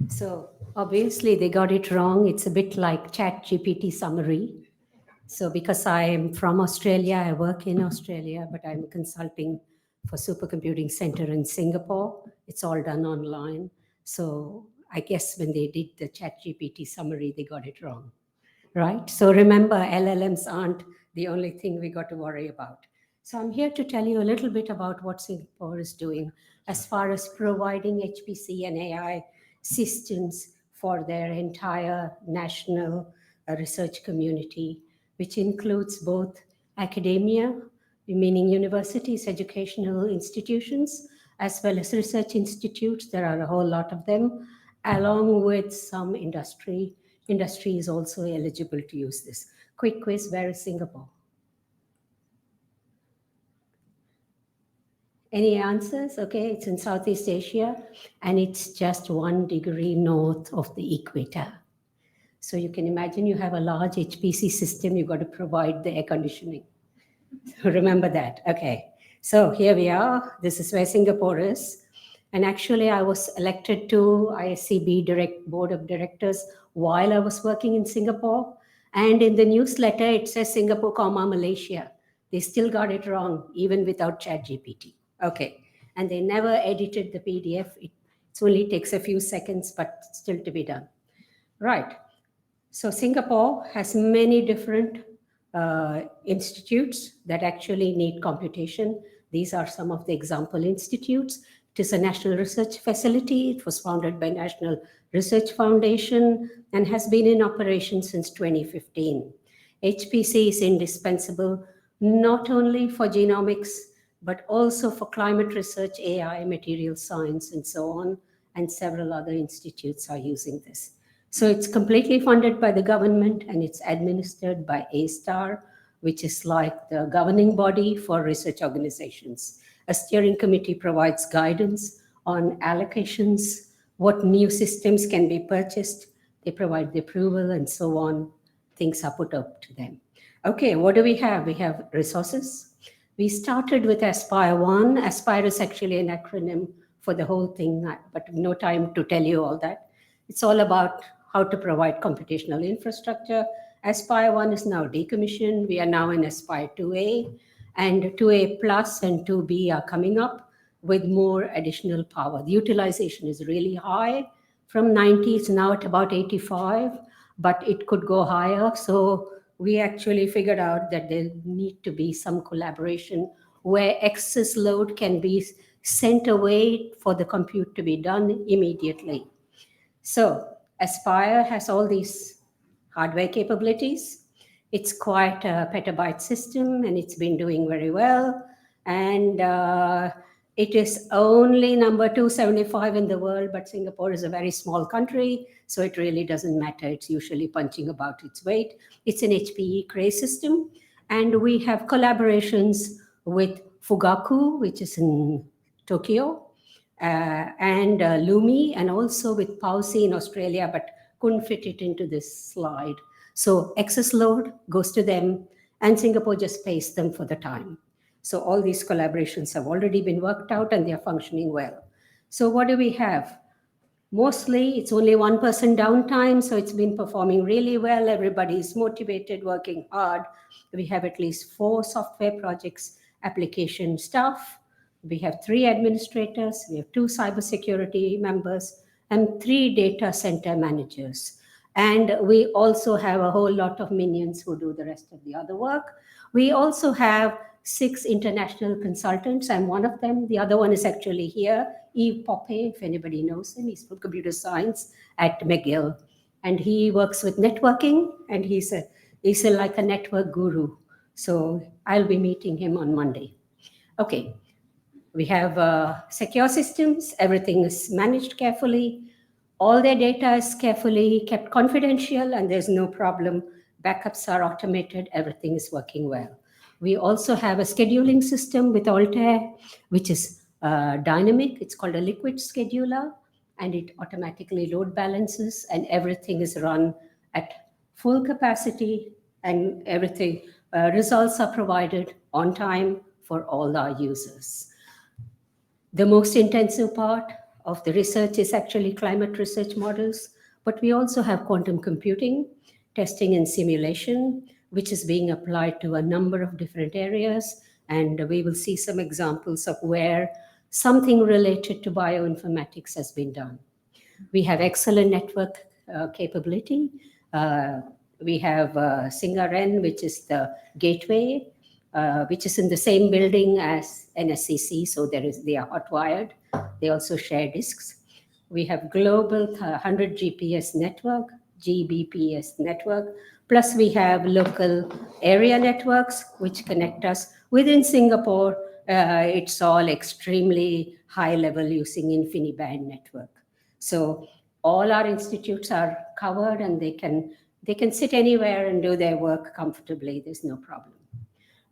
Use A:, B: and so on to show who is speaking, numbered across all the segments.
A: So obviously they got it wrong. It's a bit like ChatGPT summary. So because I am from Australia, I work in Australia, but I'm consulting for Supercomputing Center in Singapore. It's all done online. So I guess when they did the ChatGPT summary, they got it wrong, right? So remember, LLMs aren't the only thing we got to worry about. So I'm here to tell you a little bit about what Singapore is doing as far as providing HPC and AI systems for their entire national research community, which includes both academia, meaning universities, educational institutions, as well as research institutes. There are a whole lot of them, along with some industry. Industry is also eligible to use this. Quick quiz, where is Singapore? Any answers? Okay, it's in Southeast Asia, and it's just 1 degree north of the equator. So you can imagine you have a large HPC system, you've got to provide the air conditioning. So remember that. Okay, so here we are. This is where Singapore is. And actually, I was elected to ISCB Board of Directors while I was working in Singapore. And in the newsletter, it says Singapore, Malaysia. They still got it wrong, even without ChatGPT. Okay, and they never edited the PDF. It only takes a few seconds, but still to be done. Right. So Singapore has many different institutes that actually need computation. These are some of the example institutes. It is a national research facility. It was founded by National Research Foundation and has been in operation since 2015. HPC is indispensable not only for genomics, but also for climate research, AI, material science, and so on, and several other institutes are using this. So it's completely funded by the government and it's administered by A*STAR, which is like the governing body for research organizations. A steering committee provides guidance on allocations, what new systems can be purchased. They provide the approval and so on. Things are put up to them. Okay, what do we have? We have resources. We started with Aspire 1. Aspire is actually an acronym for the whole thing, but no time to tell you all that. It's all about how to provide computational infrastructure. Aspire 1 is now decommissioned. We are now in Aspire 2A, and 2A Plus and 2B are coming up with more additional power. The utilization is really high. From 90, it's now at about 85, but it could go higher. So we actually figured out that there need to be some collaboration where excess load can be sent away for the compute to be done immediately. So Aspire has all these hardware capabilities. It's quite a petabyte system and it's been doing very well. And it is only number 275 in the world, but Singapore is a very small country, so it really doesn't matter. It's usually punching about its weight. It's an HPE Cray system. And we have collaborations with Fugaku, which is in Tokyo, and Lumi, and also with Pausi in Australia, but couldn't fit it into this slide. So excess load goes to them, and Singapore just pays them for the time. So all these collaborations have already been worked out, and they are functioning well. So what do we have? Mostly, it's only 1% downtime, so it's been performing really well. Everybody is motivated, working hard. We have at least 4 software projects, application staff. We have 3 administrators, we have 2 cybersecurity members, and 3 data center managers. And we also have a whole lot of minions who do the rest of the other work. We also have 6 international consultants. I'm one of them. The other one is actually here, Yves Poppe, if anybody knows him. He's from computer science at McGill. And he works with networking, and he's like a network guru. So I'll be meeting him on Monday. Okay. We have secure systems. Everything is managed carefully. All their data is carefully kept confidential, and there's no problem. Backups are automated. Everything is working well. We also have a scheduling system with Altair, which is dynamic. It's called a liquid scheduler, and it automatically load balances, and everything is run at full capacity, and everything results are provided on time for all our users. The most intensive part of the research is actually climate research models, but we also have quantum computing, testing and simulation, which is being applied to a number of different areas. And we will see some examples of where something related to bioinformatics has been done. We have excellent network capability. We have Singaran, which is the gateway, which is in the same building as NSCC, so they are hotwired. They also share disks. We have global 100 GPS network, GBPS network, plus we have local area networks which connect us. Within Singapore, it's all extremely high level using InfiniBand network. So all our institutes are covered and they can sit anywhere and do their work comfortably. There's no problem.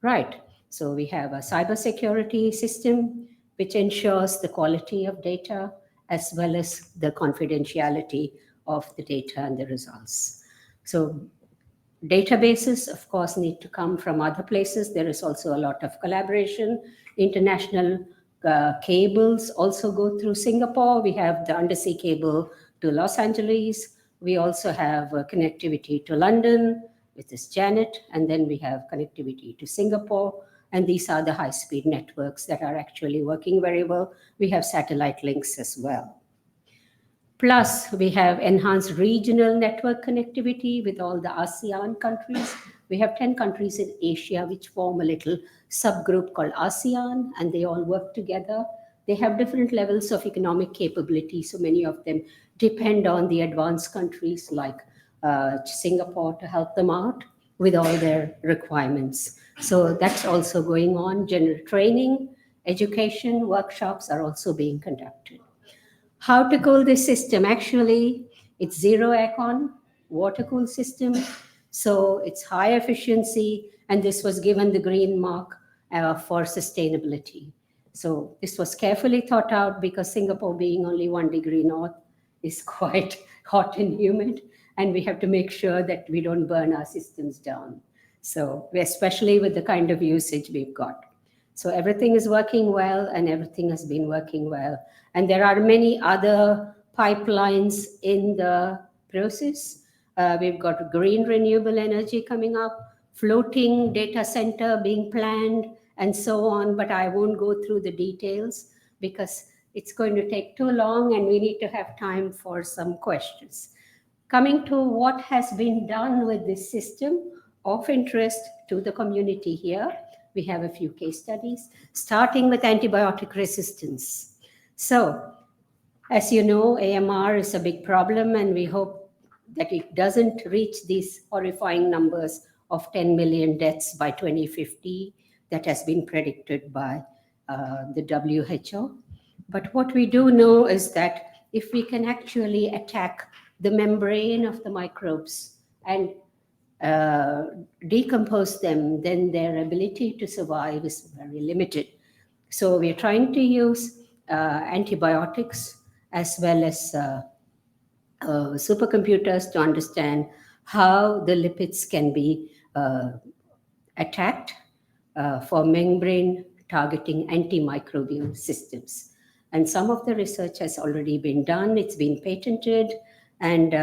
A: Right. So we have a cybersecurity system which ensures the quality of data as well as the confidentiality of the data and the results. So databases, of course, need to come from other places. There is also a lot of collaboration. International cables also go through Singapore. We have the undersea cable to Los Angeles. We also have connectivity to London with this Janet, and then we have connectivity to Singapore. And these are the high-speed networks that are actually working very well. We have satellite links as well. Plus, we have enhanced regional network connectivity with all the ASEAN countries. We have 10 countries in Asia which form a little subgroup called ASEAN, and they all work together. They have different levels of economic capability, so many of them depend on the advanced countries like Singapore to help them out with all their requirements. So that's also going on. General training, education, workshops are also being conducted. How to cool this system? Actually, it's zero aircon, water-cooled system. So it's high efficiency, and this was given the green mark for sustainability. So this was carefully thought out because Singapore being only 1 degree north is quite hot and humid, and we have to make sure that we don't burn our systems down. So especially with the kind of usage we've got. So everything is working well and everything has been working well. And there are many other pipelines in the process. We've got green renewable energy coming up, floating data center being planned, and so on. But I won't go through the details because it's going to take too long and we need to have time for some questions. Coming to what has been done with this system of interest to the community here, we have a few case studies, starting with antibiotic resistance. So, as you know, AMR is a big problem, and we hope that it doesn't reach these horrifying numbers of 10 million deaths by 2050 that has been predicted by the WHO. But what we do know is that if we can actually attack the membrane of the microbes and decompose them, then their ability to survive is very limited. So we're trying to use antibiotics as well as supercomputers to understand how the lipids can be attacked for membrane targeting antimicrobial systems. And some of the research has already been done, it's been patented, and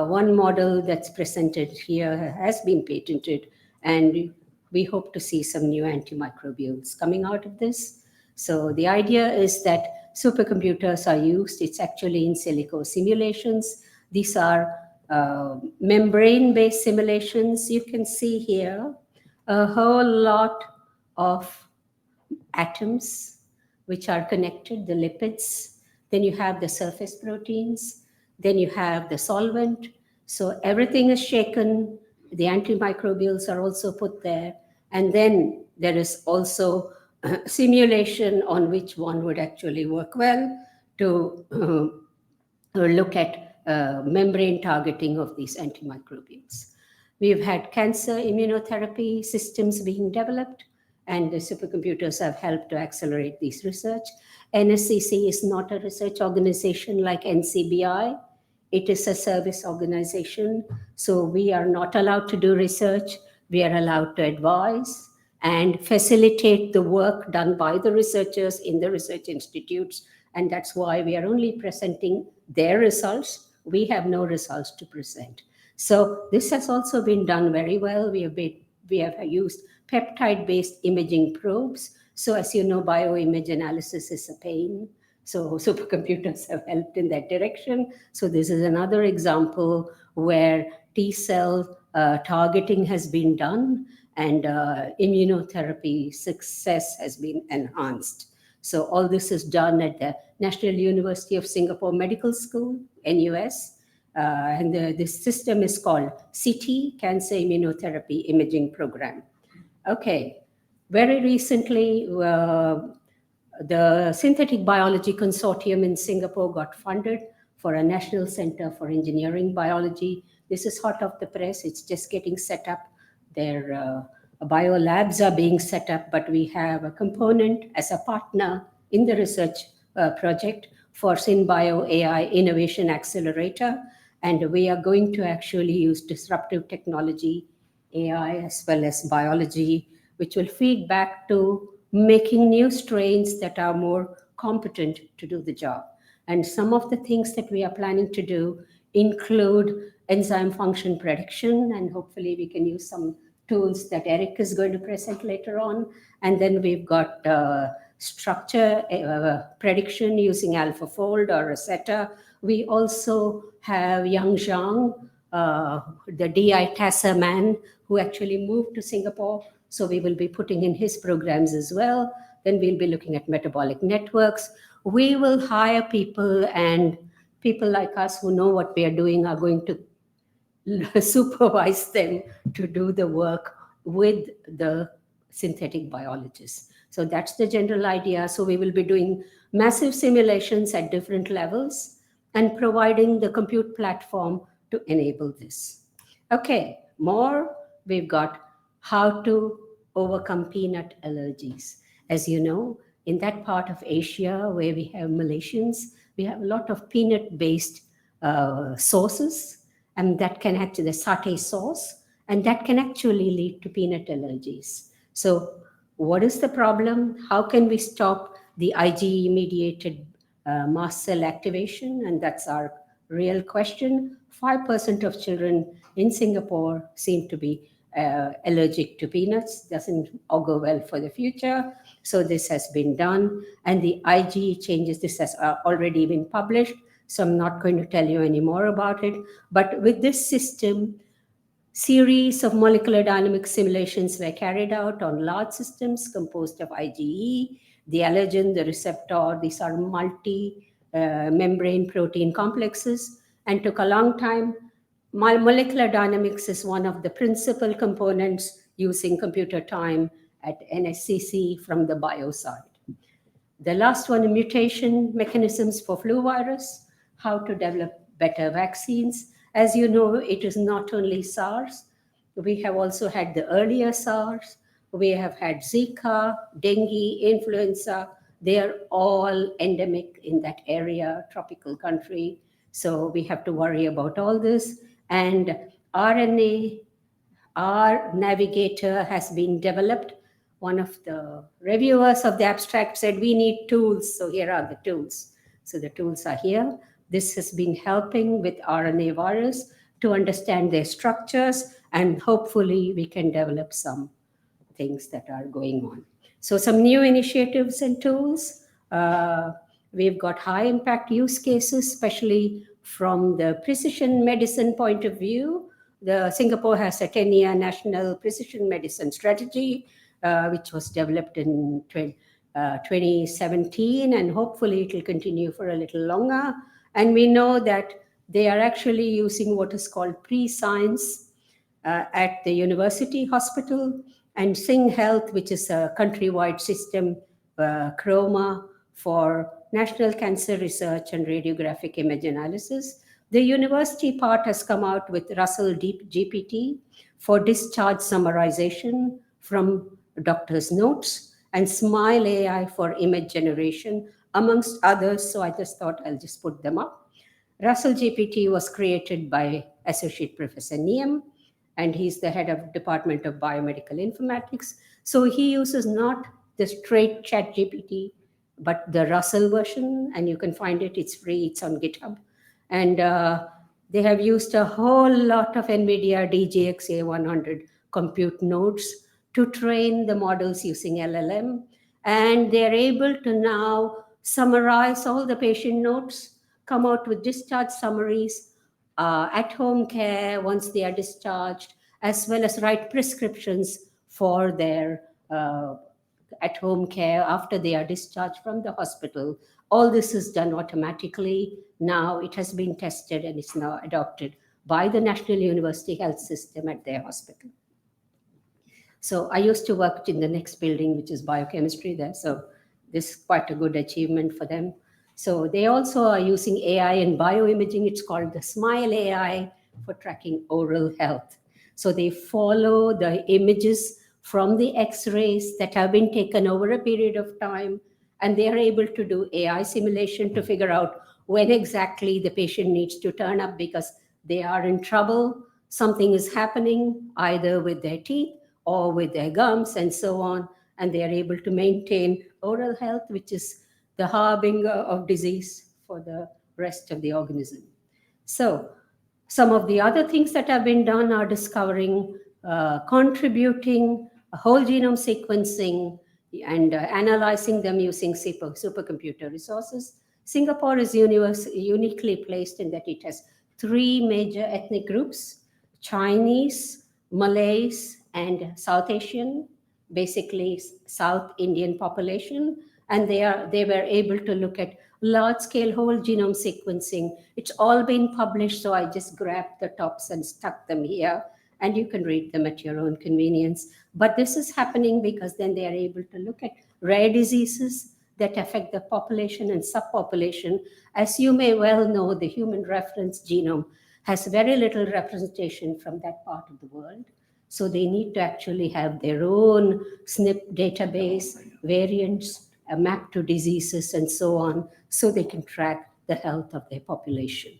A: one model that's presented here has been patented, and we hope to see some new antimicrobials coming out of this. So the idea is that supercomputers are used. It's actually in silico simulations. These are membrane-based simulations. You can see here a whole lot of atoms which are connected, the lipids. Then you have the surface proteins. Then you have the solvent. So everything is shaken. The antimicrobials are also put there. And then there is also simulation on which one would actually work well to look at membrane targeting of these antimicrobials. We've had cancer immunotherapy systems being developed, and the supercomputers have helped to accelerate this research. NSCC is not a research organization like NCBI. It is a service organization, so we are not allowed to do research. We are allowed to advise and facilitate the work done by the researchers in the research institutes And that's why we are only presenting their results. We have no results to present. So this has also been done very well. We have used peptide-based imaging probes. So as you know, bioimage analysis is a pain. So supercomputers have helped in that direction. So this is another example where T cell targeting has been done and immunotherapy success has been enhanced. So all this is done at the National University of Singapore Medical School, NUS. And this system is called CT, Cancer Immunotherapy Imaging Program. Okay, very recently, the Synthetic Biology Consortium in Singapore got funded for a National Center for Engineering Biology. This is hot off the press. It's just getting set up. Their biolabs are being set up, but we have a component as a partner in the research project for SynBio-AI Innovation Accelerator. And we are going to actually use disruptive technology, AI, as well as biology, which will feed back to making new strains that are more competent to do the job. And some of the things that we are planning to do include enzyme function prediction, and hopefully we can use some tools that Eric is going to present later on. And then we've got structure prediction using AlphaFold or Rosetta. We also have Yang Zhang, the DI TASA man, who actually moved to Singapore. So we will be putting in his programs as well. Then we'll be looking at metabolic networks. We will hire people, and people like us who know what we are doing are going to supervise them to do the work with the synthetic biologists. So that's the general idea. So we will be doing massive simulations at different levels and providing the compute platform to enable this. Okay, more, we've got how to overcome peanut allergies. As you know, in that part of Asia where we have Malaysians, we have a lot of peanut-based sauces, and that can actually, the satay sauce, and that can actually lead to peanut allergies. So what is the problem? How can we stop the IgE-mediated mast cell activation? And that's our real question. 5% of children in Singapore seem to be allergic to peanuts. Doesn't augur well for the future. So this has been done. And the IgE changes, this has already been published. So I'm not going to tell you any more about it. But with this system, series of molecular dynamic simulations were carried out on large systems composed of IgE, the allergen, the receptor. These are multi-membrane protein complexes, and took a long time. Molecular dynamics is one of the principal components using computer time at NSCC from the bio side. The last one, mutation mechanisms for flu virus, how to develop better vaccines. As you know, it is not only SARS. We have also had the earlier SARS. We have had Zika, dengue, influenza. They are all endemic in that area, tropical country. So we have to worry about all this. And RNA, our navigator has been developed. One of the reviewers of the abstract said, we need tools. So here are the tools. So the tools are here. This has been helping with RNA virus to understand their structures, and hopefully we can develop some things that are going on. So some new initiatives and tools. We've got high impact use cases, especially from the precision medicine point of view. Singapore has a 10-year national precision medicine strategy, which was developed in 2017, and hopefully it will continue for a little longer. And we know that they are actually using what is called pre-science at the university hospital, and Sing Health, which is a countrywide system, CHROMA, for National Cancer Research and Radiographic Image Analysis. The university part has come out with Russell GPT for discharge summarization from doctor's notes, and Smile AI for image generation, amongst others. So I just thought I'll just put them up. Russell GPT was created by Associate Professor Niem, and he's the head of Department of Biomedical Informatics. So he uses not the straight chat GPT but the Russell version, and you can find it, it's free, it's on GitHub. And they have used a whole lot of NVIDIA DGX A100 compute nodes to train the models using LLM. And they're able to now summarize all the patient notes, come out with discharge summaries, at-home care once they are discharged, as well as write prescriptions for their at-home care after they are discharged from the hospital. All this is done automatically. Now it has been tested and is now adopted by the National University Health System at their hospital. So I used to work in the next building, which is biochemistry there. So this is quite a good achievement for them. So they also are using AI in bioimaging. It's called the SMILE AI for tracking oral health. So they follow the images from the x-rays that have been taken over a period of time, and they are able to do AI simulation to figure out when exactly the patient needs to turn up because they are in trouble. Something is happening either with their teeth or with their gums and so on, and they are able to maintain oral health, which is the harbinger of disease for the rest of the organism. So some of the other things that have been done are discovering, contributing whole genome sequencing and analyzing them using supercomputer resources. Singapore is uniquely placed in that it has three major ethnic groups: Chinese, Malays, and South Asian, basically South Indian population. And they were able to look at large-scale whole genome sequencing. It's all been published, so I just grabbed the tops and stuck them here, and you can read them at your own convenience. But this is happening because then they are able to look at rare diseases that affect the population and subpopulation. As you may well know, the human reference genome has very little representation from that part of the world. So they need to actually have their own SNP database, variants, map to diseases and so on, so they can track the health of their population.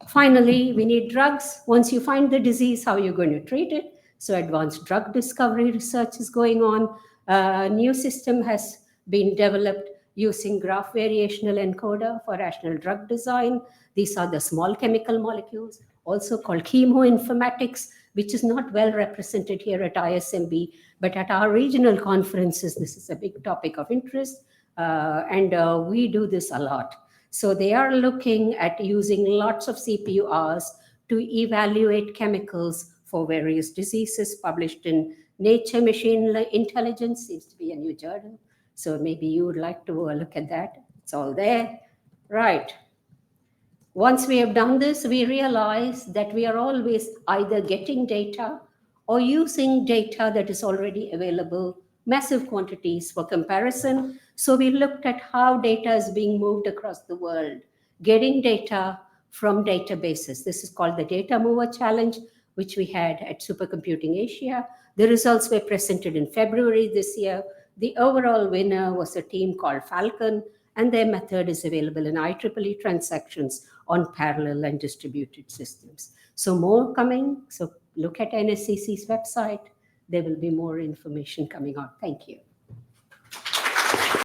A: Finally, we need drugs. Once you find the disease, how are you going to treat it? So advanced drug discovery research is going on. A new system has been developed using graph variational encoder for rational drug design. These are the small chemical molecules, also called chemoinformatics, which is not well represented here at ISMB, but at our regional conferences, this is a big topic of interest, and we do this a lot. So they are looking at using lots of CPU hours to evaluate chemicals for various diseases, published in Nature Machine Intelligence, seems to be a new journal. So maybe you would like to look at that. It's all there. Right. Once we have done this, we realize that we are always either getting data or using data that is already available, massive quantities for comparison. So we looked at how data is being moved across the world, getting data from databases. This is called the Data Mover Challenge, which we had at Supercomputing Asia. The results were presented in February this year. The overall winner was a team called Falcon, and their method is available in IEEE transactions on parallel and distributed systems. So more coming. So look at NSCC's website. There will be more information coming out. Thank you.